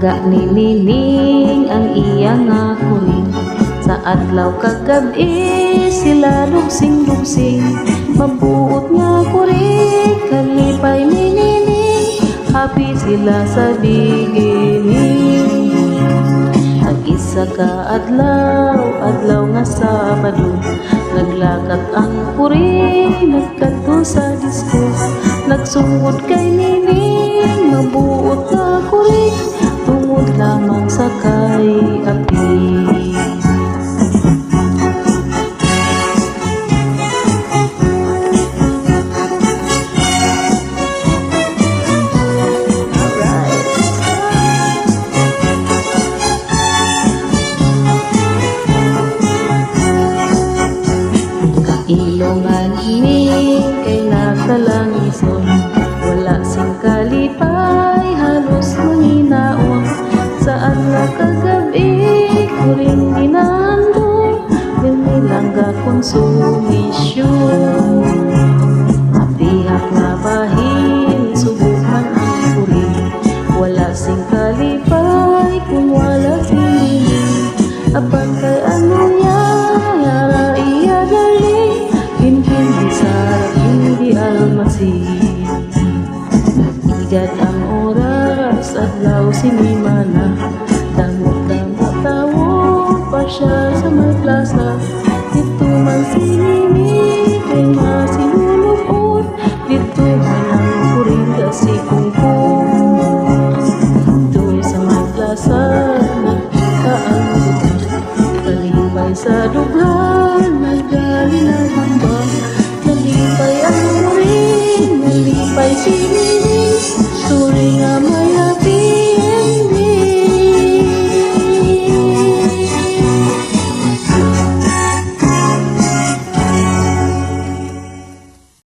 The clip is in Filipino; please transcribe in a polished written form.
Langga ni Nining ang iyang nga kuring. Sa adlaw kagabi sila lugsing-lugsing. Mabuot nga kuring kalipay ni Nining. Happy sila sa beginning. Isa ka adlaw nga Sabado, naglakat ang kuring, nagkanto sa disco, nagsungod kay Nining, mabuot na kuring, tungod lamang sa kay api. Ilongan ini kay nagtalangison, wala sing kalipay, halos manginaon. Saan na kagabi, kuring ginando, ganilangga konsumisyon. Apihak na bahin, subukan ang kuring, wala sing kalipay, kung wala sing Nining. Apan kay ano niya, yara iya galing, hindi sarap, hindi almasin. Igad ang oras, adlaw sinimana, damot-damot tawo pa siya sa may plaza. Dito man si Nining, kay masinulupot, dito man ang kuring kasi kungkong. Dito sa may plaza, nakita ang kalipay sa dughan, nagdali na hambang. Nalipay ang kuring, nalipay si Nining.